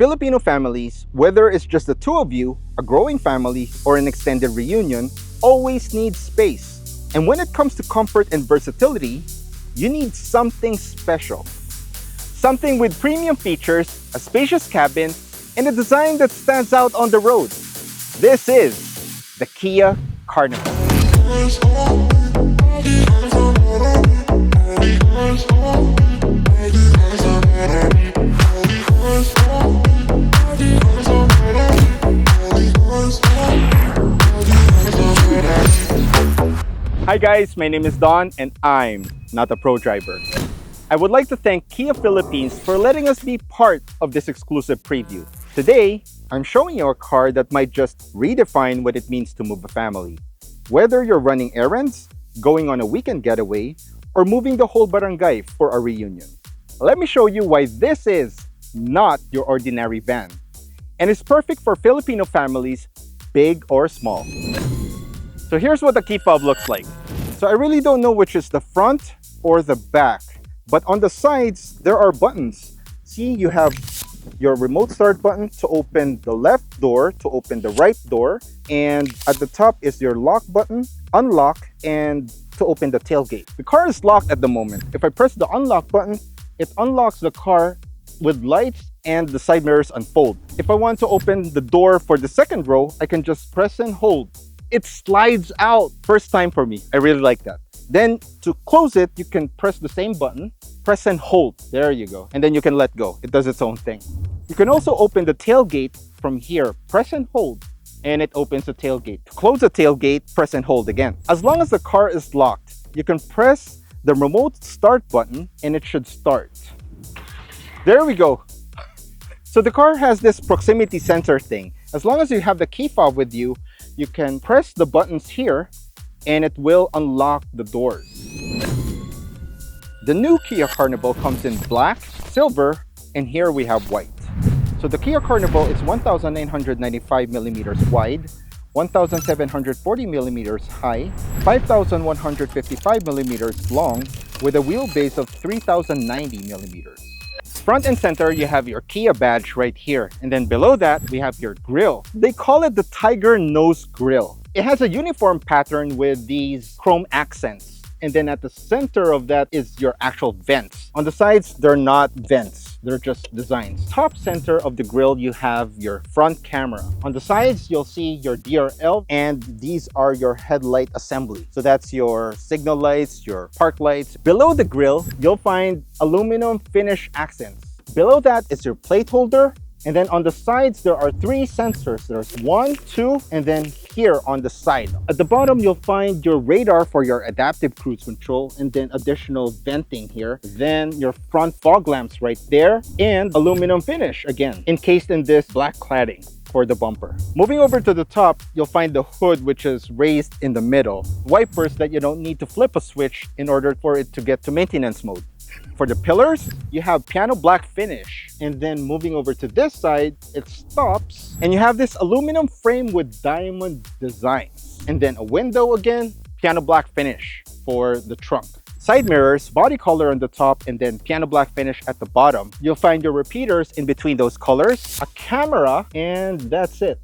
Filipino families, whether it's just the two of you, a growing family, or an extended reunion, always need space. And when it comes to comfort and versatility, you need something special. Something with premium features, a spacious cabin, and a design that stands out on the road. This is the Kia Carnival. Hi guys, my name is Don and I'm not a pro driver. I would like to thank Kia Philippines for letting us be part of this exclusive preview. Today, I'm showing you a car that might just redefine what it means to move a family. Whether you're running errands, going on a weekend getaway, or moving the whole barangay for a reunion. Let me show you why this is not your ordinary van. And it's perfect for Filipino families, big or small. So here's what the key fob looks like. So I really don't know which is the front or the back, but on the sides, there are buttons. See, you have your remote start button to open the left door, to open the right door, and at the top is your lock button, unlock, and to open the tailgate. The car is locked at the moment. If I press the unlock button, it unlocks the car with lights and the side mirrors unfold. If I want to open the door for the second row, I can just press and hold. It slides out. First time for me. I really like that. Then to close it, you can press the same button, press and hold. There you go. And then you can let go. It does its own thing. You can also open the tailgate from here. Press and hold, and it opens the tailgate. To close the tailgate, press and hold again. As long as the car is locked, you can press the remote start button and it should start. There we go. So the car has this proximity sensor thing. As long as you have the key fob with you, you can press the buttons here and it will unlock the doors. The new Kia Carnival comes in black, silver, and here we have white. So the Kia Carnival is 1,995 millimeters wide, 1,740 millimeters high, 5,155 millimeters long, with a wheelbase of 3,090 millimeters. Front and center, you have your Kia badge right here. And then below that, we have your grille. They call it the tiger nose grille. It has a uniform pattern with these chrome accents. And then at the center of that is your actual vents. On the sides, they're not vents. They're just designs. Top center of the grille, you have your front camera. On the sides, you'll see your DRL, and these are your headlight assembly. So that's your signal lights, your park lights. Below the grille, you'll find aluminum finish accents. Below that is your plate holder. And then on the sides, there are three sensors. There's 1, 2, and then here on the side. At the bottom, you'll find your radar for your adaptive cruise control, and then additional venting here. Then your front fog lamps right there, and aluminum finish again, encased in this black cladding for the bumper. Moving over to the top, you'll find the hood, which is raised in the middle. Wipers that you don't need to flip a switch in order for it to get to maintenance mode. For the pillars, you have piano black finish. And then moving over to this side, it stops. And you have this aluminum frame with diamond designs. And then a window again, piano black finish for the trunk. Side mirrors, body color on the top, and then piano black finish at the bottom. You'll find your repeaters in between those colors, a camera, and that's it.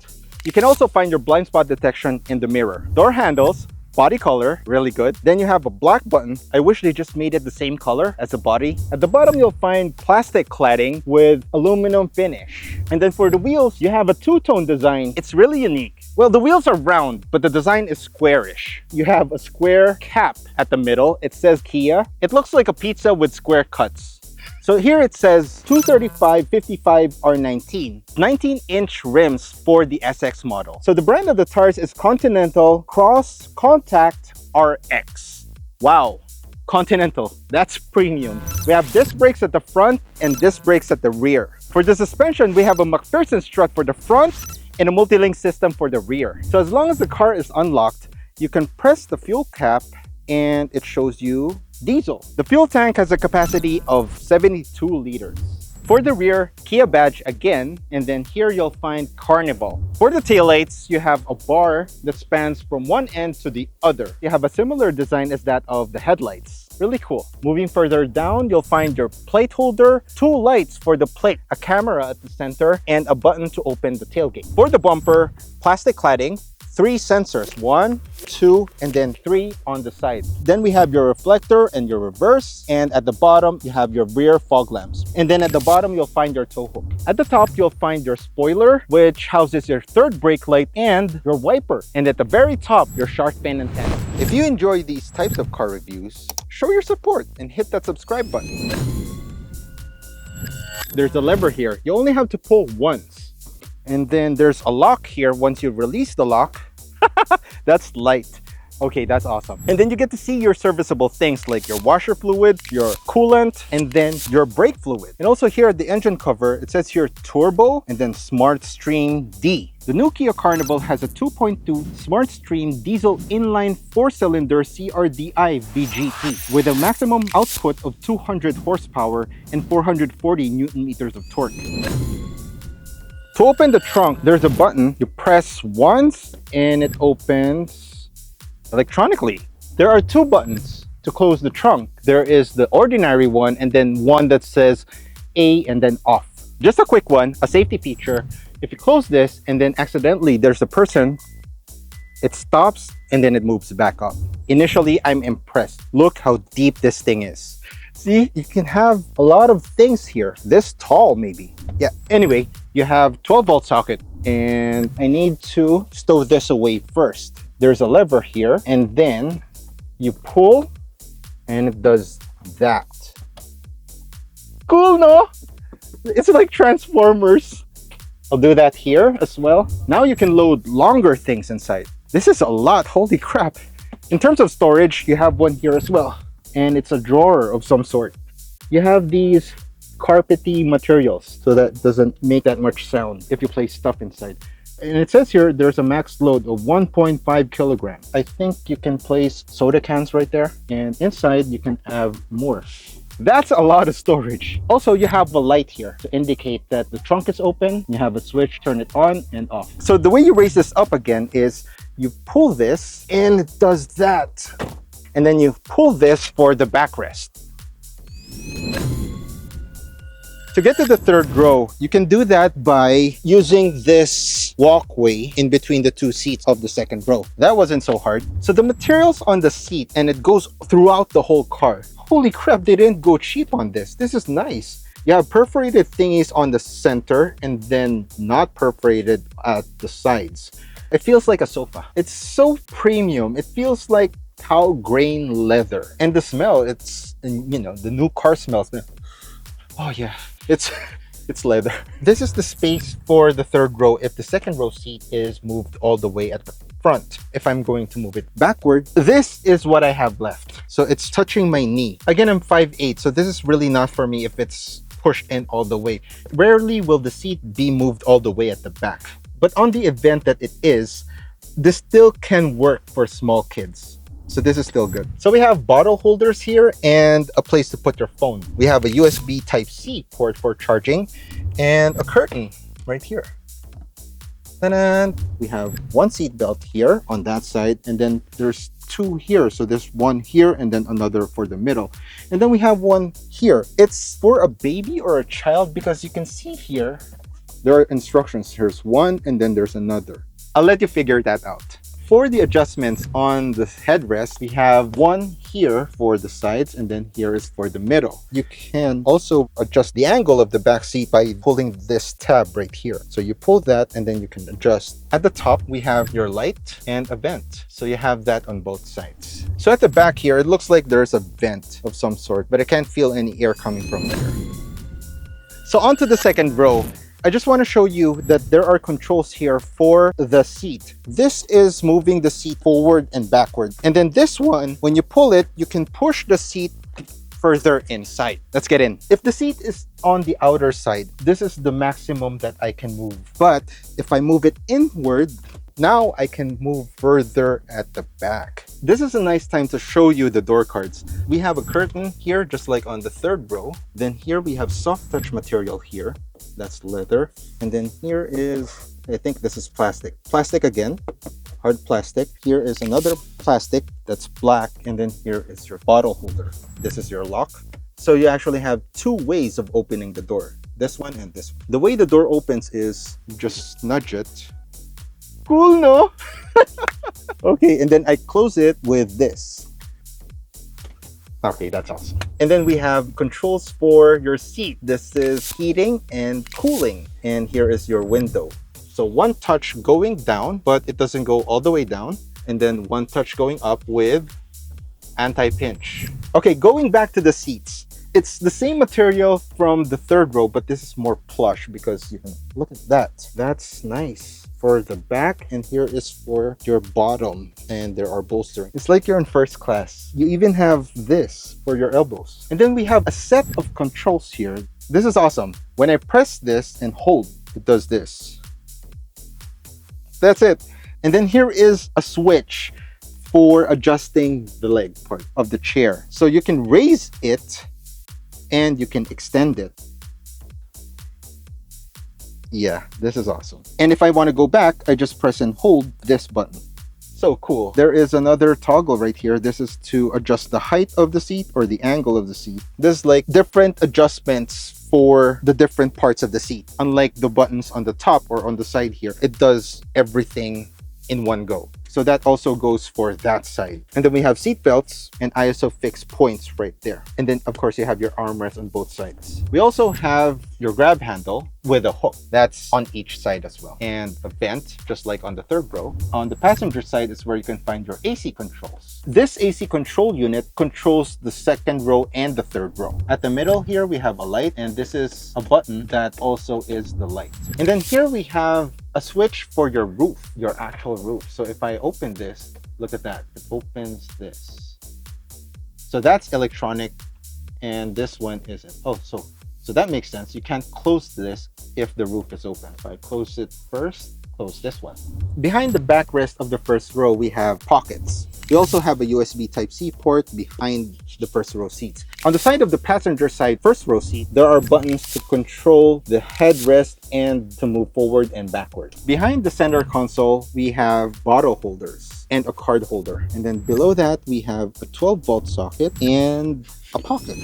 You can also find your blind spot detection in the mirror. Door handles, body color, really good. Then you have a black button. I wish they just made it the same color as the body. At the bottom, you'll find plastic cladding with aluminum finish. And then for the wheels, you have a two-tone design. It's really unique. Well, the wheels are round, but the design is squarish. You have a square cap at the middle. It says Kia. It looks like a pizza with square cuts. So here it says 235, 55, R19. 19-inch rims for the SX model. So the brand of the tires is Continental Cross Contact RX. Wow, Continental, that's premium. We have disc brakes at the front and disc brakes at the rear. For the suspension, we have a McPherson strut for the front and a multi-link system for the rear. So as long as the car is unlocked, you can press the fuel cap and it shows you diesel. The fuel tank has a capacity of 72 liters. For the rear, Kia badge again, and then here you'll find Carnival. For the taillights, you have a bar that spans from one end to the other. You have a similar design as that of the headlights. Really cool. Moving further down, you'll find your plate holder, 2 lights for the plate, a camera at the center, and a button to open the tailgate. For the bumper, plastic cladding, 3 sensors, 1, 2, and then 3 on the side. Then we have your reflector and your reverse, and at the bottom you have your rear fog lamps. And then at the bottom you'll find your tow hook. At the top you'll find your spoiler, which houses your third brake light and your wiper. And at the very top, your shark fin antenna. If you enjoy these types of car reviews, show your support and hit that subscribe button. There's a lever here. You only have to pull once. And then there's a lock here. Once you release the lock, that's light. Okay, that's awesome. And then you get to see your serviceable things like your washer fluid, your coolant, and then your brake fluid. And also here at the engine cover, it says here Turbo and then Smart Stream D. The new Kia Carnival has a 2.2 Smart Stream diesel inline 4-cylinder CRDI VGT with a maximum output of 200 horsepower and 440 Newton meters of torque. To open the trunk, there's a button. You press once and it opens electronically. There are 2 buttons to close the trunk. There is the ordinary one and then one that says A and then off. Just a quick one, a safety feature. If you close this and then accidentally there's a person, it stops and then it moves back up. Initially, I'm impressed. Look how deep this thing is. See, you can have a lot of things here. This tall maybe. Yeah, anyway, you have 12-volt socket and I need to stow this away first. There's a lever here and then you pull and it does that. Cool, no? It's like Transformers. I'll do that here as well. Now you can load longer things inside. This is a lot, holy crap. In terms of storage, you have one here as well. And it's a drawer of some sort. You have these carpety materials so that doesn't make that much sound if you place stuff inside. And it says here there's a max load of 1.5 kilograms. I think you can place soda cans right there, and inside you can have more. That's a lot of storage. Also, you have a light here to indicate that the trunk is open. You have a switch, turn it on and off. So the way you raise this up again is you pull this and it does that. And then you pull this for the backrest. To get to the third row, you can do that by using this walkway in between the 2 seats of the second row. That wasn't so hard. So the material's on the seat and it goes throughout the whole car. Holy crap, they didn't go cheap on this. This is nice. You have perforated thingies on the center and then not perforated at the sides. It feels like a sofa. It's so premium. It feels like cow grain leather. And the smell, it's, you know, the new car smells. Oh yeah, it's leather. This is the space for the third row if the second row seat is moved all the way at the front. If I'm going to move it backward, this is what I have left. So it's touching my knee. Again, I'm 5'8", so this is really not for me if it's pushed in all the way. Rarely will the seat be moved all the way at the back. But on the event that it is, this still can work for small kids. So this is still good. So we have bottle holders here and a place to put your phone. We have a USB Type-C port for charging and a curtain right here. Ta-da! We have one seat belt here on that side and then there's 2 here. So there's one here and then another for the middle. And then we have one here. It's for a baby or a child because you can see here, there are instructions. Here's one and then there's another. I'll let you figure that out. For the adjustments on the headrest, we have one here for the sides and then here is for the middle. You can also adjust the angle of the back seat by pulling this tab right here. So you pull that and then you can adjust. At the top, we have your light and a vent. So you have that on both sides. So at the back here, it looks like there's a vent of some sort, but I can't feel any air coming from there. So onto the second row. I just want to show you that there are controls here for the seat. This is moving the seat forward and backward. And then this one, when you pull it, you can push the seat further inside. Let's get in. If the seat is on the outer side, this is the maximum that I can move. But if I move it inward, now I can move further at the back. This is a nice time to show you the door cards. We have a curtain here, just like on the third row. Then here we have soft touch material here. That's leather. And then here is, I think this is plastic. Plastic again. hard plastic. Here is another plastic that's black, and then here is your bottle holder. This is your lock. So you actually have two ways of opening the door, this one and this one. The way the door opens is just nudge it. Cool, no? Okay, and then I close it with this. Okay, that's awesome. And then we have controls for your seat. This is heating and cooling. And here is your window. So one touch going down, but it doesn't go all the way down. And then one touch going up with anti-pinch. Okay, going back to the seats. It's the same material from the third row, but this is more plush because you can look at that. That's nice for the back, and here is for your bottom, and there are bolstering. It's like you're in first class. You even have this for your elbows. And then we have a set of controls here. This is awesome. When I press this and hold, it does this. That's it. And then here is a switch for adjusting the leg part of the chair. So you can raise it and you can extend it. Yeah, this is awesome. And if I want to go back, I just press and hold this button. So cool. There is another toggle right here. This is to adjust the height of the seat or the angle of the seat. There's like different adjustments for the different parts of the seat. Unlike the buttons on the top or on the side here, it does everything in one go. So that also goes for that side. And then we have seat belts and ISO fixed points right there. And then of course you have your armrest on both sides. We also have your grab handle with a hook that's on each side as well. And a vent, just like on the third row. On the passenger side is where you can find your AC controls. This AC control unit controls the second row and the third row. At the middle here, we have a light, and this is a button that also is the light. And then here we have a switch for your roof, your actual roof. So if I open this, look at that, it opens this. So that's electronic, and this one isn't. Oh, so that makes sense. You can't close this if the roof is open. If I close it first, close this one. Behind the backrest of the first row, we have pockets. We also have a USB Type-C port behind the first row seats. On the side of the passenger side first row seat, there are buttons to control the headrest and to move forward and backward. Behind the center console, we have bottle holders and a card holder. And then below that, we have a 12-volt socket and a pocket.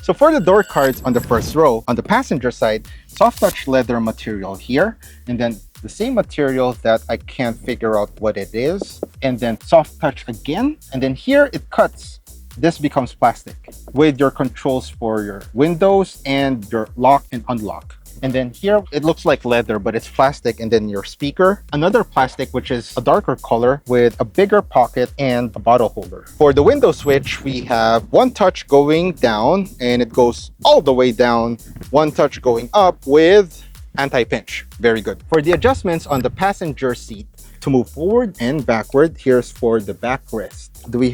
So for the door cards on the first row, on the passenger side, soft touch leather material here, and then the same material that I can't figure out what it is, and then soft touch again, and then here it cuts. This becomes plastic with your controls for your windows and your lock and unlock. And then here it looks like leather, but it's plastic. And then your speaker, another plastic, which is a darker color with a bigger pocket and a bottle holder. For the window switch, we have one touch going down and it goes all the way down, one touch going up with anti-pinch. Very good. For the adjustments on the passenger seat, to move forward and backward, here's for the backrest. We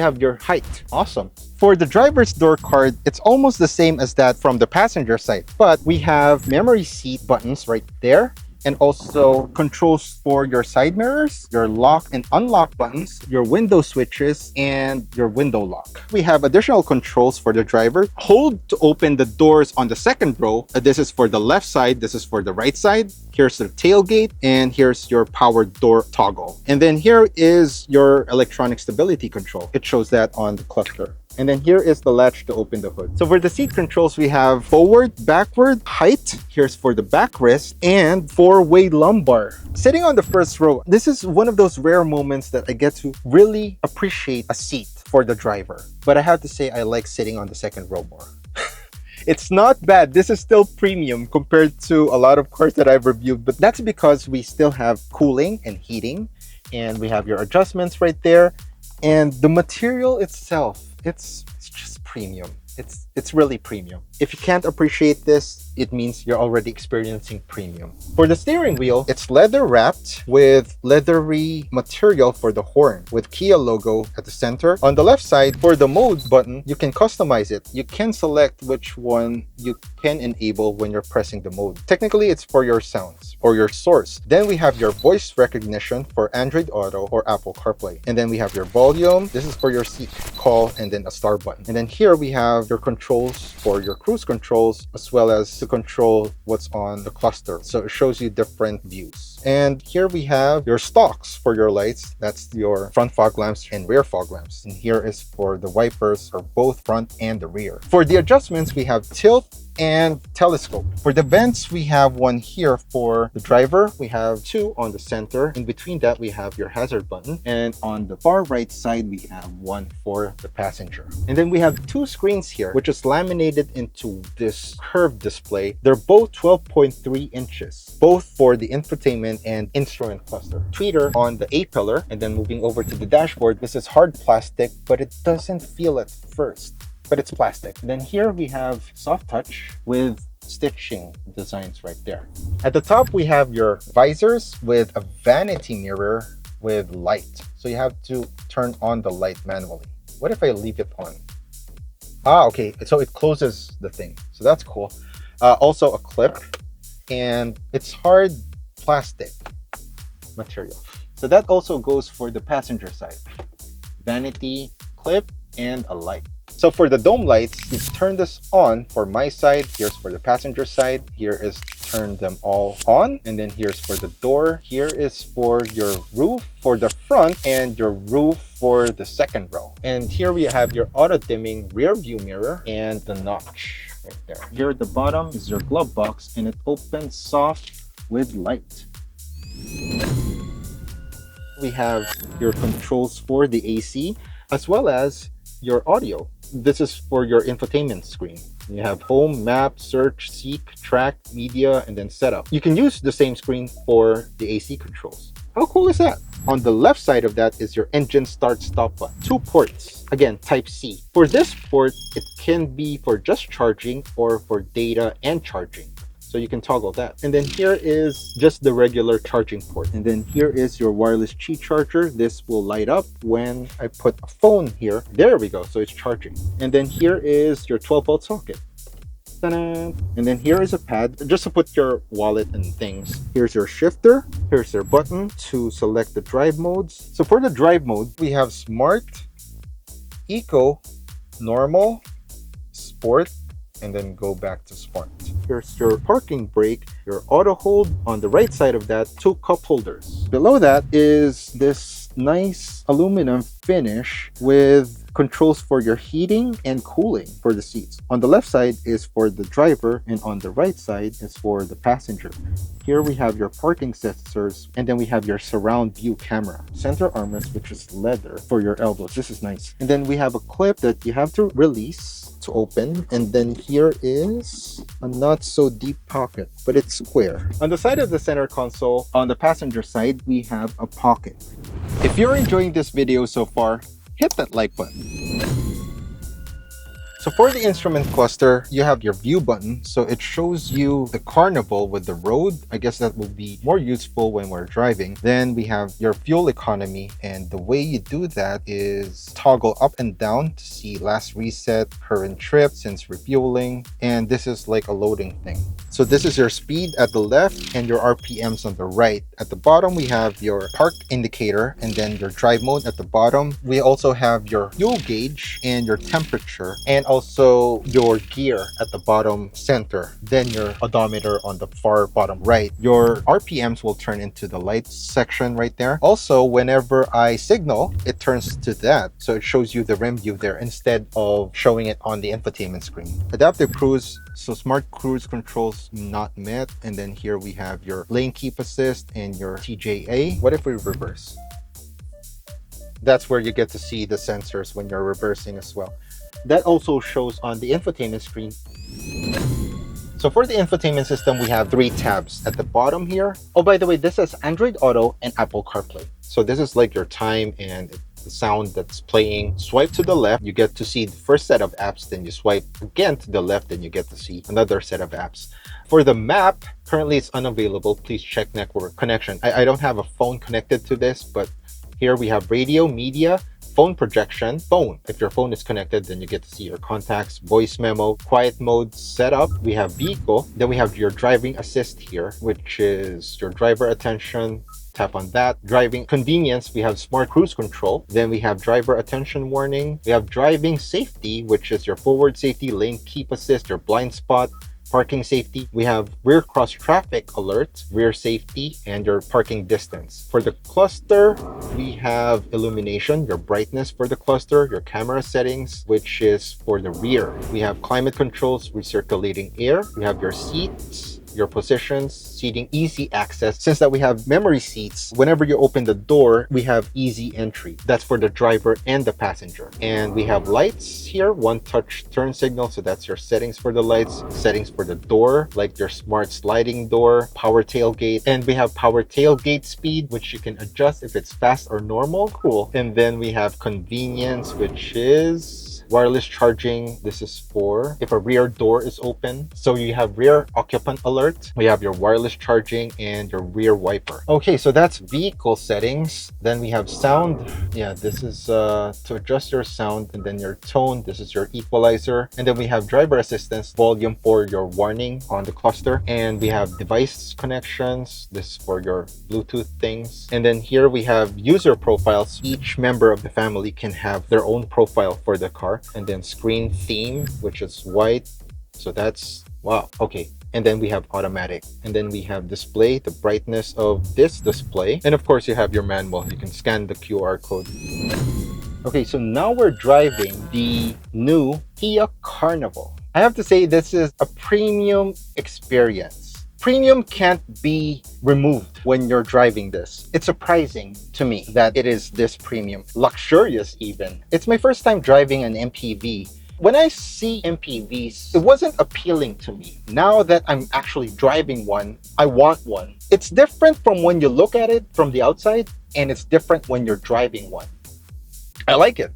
have your height. Awesome. For the driver's door card, it's almost the same as that from the passenger side, but we have memory seat buttons right there, and also controls for your side mirrors, your lock and unlock buttons, your window switches, and your window lock. We have additional controls for the driver. Hold to open the doors on the second row. This is for the left side, this is for the right side. Here's the tailgate, and here's your power door toggle. And then here is your electronic stability control. It shows that on the cluster. And then here is the latch to open the hood. So for the seat controls, we have forward, backward, height. Here's for the backrest and four-way lumbar. Sitting on the first row, this is one of those rare moments that I get to really appreciate a seat for the driver. But I have to say, I like sitting on the second row more. It's not bad. This is still premium compared to a lot of cars that I've reviewed, but that's because we still have cooling and heating, and we have your adjustments right there. And the material itself, it's just premium. It's really premium. If you can't appreciate this, it means you're already experiencing premium. For the steering wheel, it's leather wrapped with leathery material for the horn with Kia logo at the center. On the left side, for the mode button, you can customize it. You can select which one you can enable when you're pressing the mode. Technically, it's for your sounds or your source. Then we have your voice recognition for Android Auto or Apple CarPlay. And then we have your volume. This is for your seat, call, and then a star button. And then here we have your controls for your cruise controls, as well as to control what's on the cluster. So it shows you different views. And here we have your stalks for your lights. That's your front fog lamps and rear fog lamps. And here is for the wipers for both front and the rear. For the adjustments, we have tilt and telescope. For the vents, we have one here for the driver. We have two on the center. In between that, we have your hazard button. And on the far right side, we have one for the passenger. And then we have two screens here, which is laminated into this curved display. They're both 12.3 inches, both for the infotainment and instrument cluster. Tweeter on the A-pillar, and then moving over to the dashboard. This is hard plastic, but it doesn't feel at first. But it's plastic. Then here we have soft touch with stitching designs right there. At the top, we have your visors with a vanity mirror with light. So you have to turn on the light manually. What if I leave it on? Ah, okay. So it closes the thing. So that's cool. Also a clip, and it's hard plastic material. So that also goes for the passenger side. Vanity, clip, and a light. So for the dome lights, you turn this on for my side. Here's for the passenger side. Here is turn them all on. And then here's for the door. Here is for your roof for the front and your roof for the second row. And here we have your auto dimming rear view mirror and the notch right there. Here at the bottom is your glove box, and it opens soft with light. We have your controls for the AC as well as your audio. This is for your infotainment screen. You have home, map, search, seek, track, media, and then setup. You can use the same screen for the AC controls. How cool is that? On the left side of that is your engine start stop button. 2 ports. Again, type C. For this port, it can be for just charging or for data and charging. So you can toggle that. And then here is just the regular charging port. And then here is your wireless Qi charger. This will light up when I put a phone here. There we go. So it's charging. And then here is your 12-volt socket. Ta-da! And then here is a pad just to put your wallet and things. Here's your shifter. Here's your button to select the drive modes. So for the drive mode, we have Smart, Eco, Normal, Sport, and then go back to Smart. Here's your parking brake, your auto hold. On the right side of that, 2 cup holders. Below that is this nice aluminum finish with controls for your heating and cooling for the seats. On the left side is for the driver, and on the right side is for the passenger. Here we have your parking sensors, and then we have your surround view camera. Center armrest, which is leather for your elbows. This is nice. And then we have a clip that you have to release to open, and then here is a not so deep pocket, but it's square. On the side of the center console, on the passenger side, we have a pocket. If you're enjoying this video so far, hit that like button. So for the instrument cluster, you have your view button. So it shows you the Carnival with the road. I guess that will be more useful when we're driving. Then we have your fuel economy. And the way you do that is toggle up and down to see last reset, current trip, since refueling. And this is like a loading thing. So this is your speed at the left and your RPMs on the right. At the bottom, we have your park indicator and then your drive mode at the bottom. We also have your fuel gauge and your temperature, and also your gear at the bottom center. Then your odometer on the far bottom right. Your RPMs will turn into the lights section right there. Also, whenever I signal, it turns to that. So it shows you the rim view there instead of showing it on the infotainment screen. Adaptive cruise. So smart cruise controls not met. And then here we have your lane keep assist and your TJA. What if we reverse? That's where you get to see the sensors when you're reversing as well. That also shows on the infotainment screen. So for the infotainment system, we have 3 tabs at the bottom here. Oh, by the way, this is Android Auto and Apple CarPlay. So this is like your time and the sound that's playing. Swipe to the left, you get to see the first set of apps. Then you swipe again to the left, and you get to see another set of apps. For the map, currently it's unavailable. Please check network connection. I don't have a phone connected to this, but here we have radio, media, phone projection, phone. If your phone is connected, then you get to see your contacts, voice memo, quiet mode setup. We have vehicle. Then we have your driving assist here, which is your driver attention. Tap on that. Driving convenience, we have smart cruise control. Then we have driver attention warning. We have driving safety, which is your forward safety, lane keep assist, your blind spot, parking safety. We have rear cross traffic alert, rear safety, and your parking distance. For the cluster, we have illumination, your brightness for the cluster, your camera settings, which is for the rear. We have climate controls, recirculating air. We have your seats, your positions, seating, easy access. Since that we have memory seats, whenever you open the door, we have easy entry. That's for the driver and the passenger. And we have lights here, one touch turn signal. So that's your settings for the lights, settings for the door, like your smart sliding door, power tailgate. And we have power tailgate speed, which you can adjust if it's fast or normal. Cool. And then we have convenience, which is wireless charging. This is for if a rear door is open. So you have rear occupant alert. We have your wireless charging and your rear wiper. Okay, so that's vehicle settings. Then we have sound. Yeah, this is to adjust your sound, and then your tone. This is your equalizer. And then we have driver assistance, volume for your warning on the cluster. And we have device connections. This is for your Bluetooth things. And then here we have user profiles. Each member of the family can have their own profile for the car. And then screen theme, which is white. So that's wow. Okay. And then we have automatic. And then we have display, the brightness of this display. And of course you have your manual. You can scan the QR code. Okay, so now we're driving the new Kia Carnival. I have to say this is a premium experience. Premium can't be removed when you're driving this. It's surprising to me that it is this premium, luxurious even. It's my first time driving an MPV. When I see MPVs, it wasn't appealing to me. Now that I'm actually driving one, I want one. It's different from when you look at it from the outside, and it's different when you're driving one. I like it.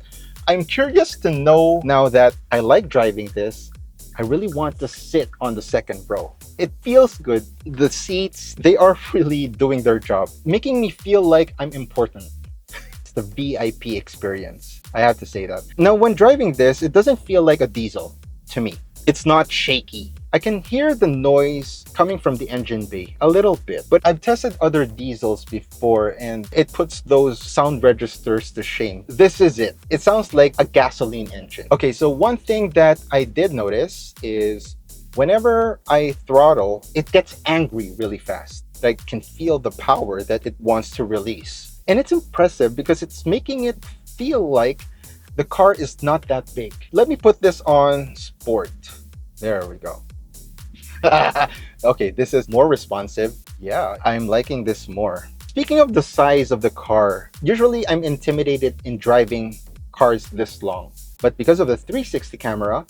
I'm curious to know now that I like driving this, I really want to sit on the second row. It feels good. The seats, they are really doing their job, making me feel like I'm important. It's the VIP experience. I have to say that. Now, when driving this, it doesn't feel like a diesel to me. It's not shaky. I can hear the noise coming from the engine bay a little bit, but I've tested other diesels before and it puts those sound registers to shame. This is it. It sounds like a gasoline engine. Okay, so one thing that I did notice is whenever I throttle, it gets angry really fast. I can feel the power that it wants to release. And it's impressive because it's making it feel like the car is not that big. Let me put this on sport. There we go. Okay, this is more responsive. Yeah, I'm liking this more. Speaking of the size of the car, usually I'm intimidated in driving cars this long. But because of the 360 camera,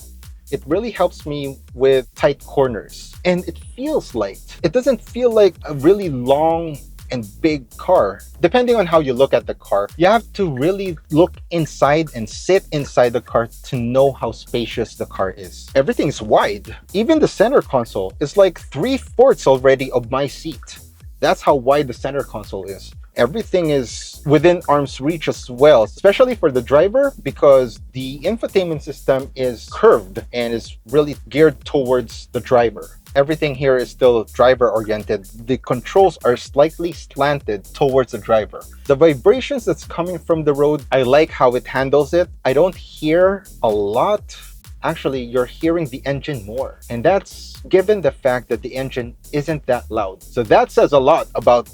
it really helps me with tight corners. And it feels light. It doesn't feel like a really long and big car. Depending on how you look at the car, you have to really look inside and sit inside the car to know how spacious the car is. Everything's wide. Even the center console is like 3/4 already of my seat. That's how wide the center console is. Everything is within arm's reach as well, especially for the driver, because the infotainment system is curved and is really geared towards the driver. Everything here is still driver oriented. The controls are slightly slanted towards the driver. The vibrations that's coming from the road, I like how it handles it. I don't hear a lot. Actually, you're hearing the engine more. And that's given the fact that the engine isn't that loud. So that says a lot about,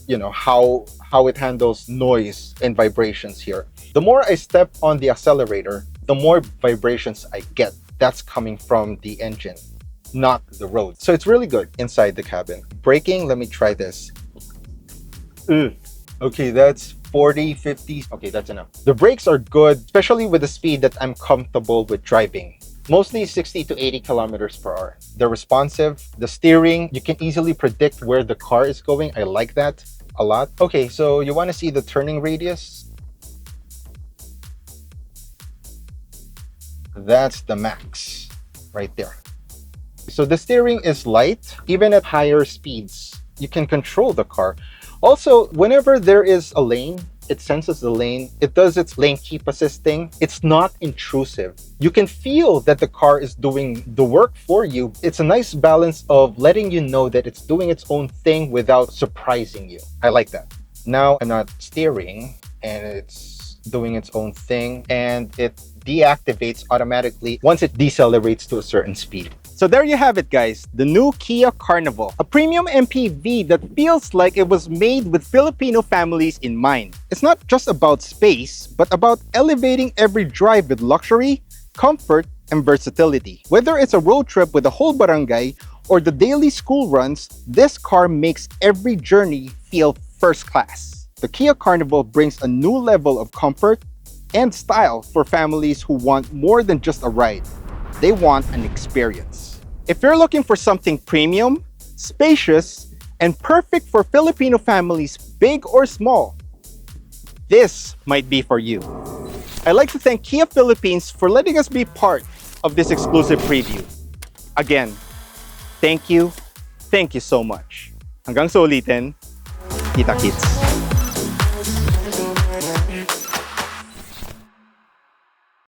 how it handles noise and vibrations here. The more I step on the accelerator, the more vibrations I get. That's coming from the engine, not the road. So it's really good inside the cabin. Braking, let me try this. Okay, that's 40, 50. Okay, that's enough. The brakes are good, especially with the speed that I'm comfortable with driving. Mostly 60 to 80 kilometers per hour. They're responsive. The steering, you can easily predict where the car is going. I like that a lot. Okay, so you want to see the turning radius? That's the max right there. So the steering is light. Even at higher speeds, you can control the car. Also, whenever there is a lane, it senses the lane. It does its lane keep assisting. It's not intrusive. You can feel that the car is doing the work for you. It's a nice balance of letting you know that it's doing its own thing without surprising you. I like that. Now I'm not steering and it's doing its own thing, and it deactivates automatically once it decelerates to a certain speed. So there you have it, guys, the new Kia Carnival, a premium MPV that feels like it was made with Filipino families in mind. It's not just about space, but about elevating every drive with luxury, comfort, and versatility. Whether it's a road trip with a whole barangay or the daily school runs, this car makes every journey feel first class. The Kia Carnival brings a new level of comfort and style for families who want more than just a ride. They want an experience. If you're looking for something premium, spacious, and perfect for Filipino families, big or small, this might be for you. I'd like to thank Kia Philippines for letting us be part of this exclusive preview. Again, thank you so much. Hanggang sa ulitin, kita kits.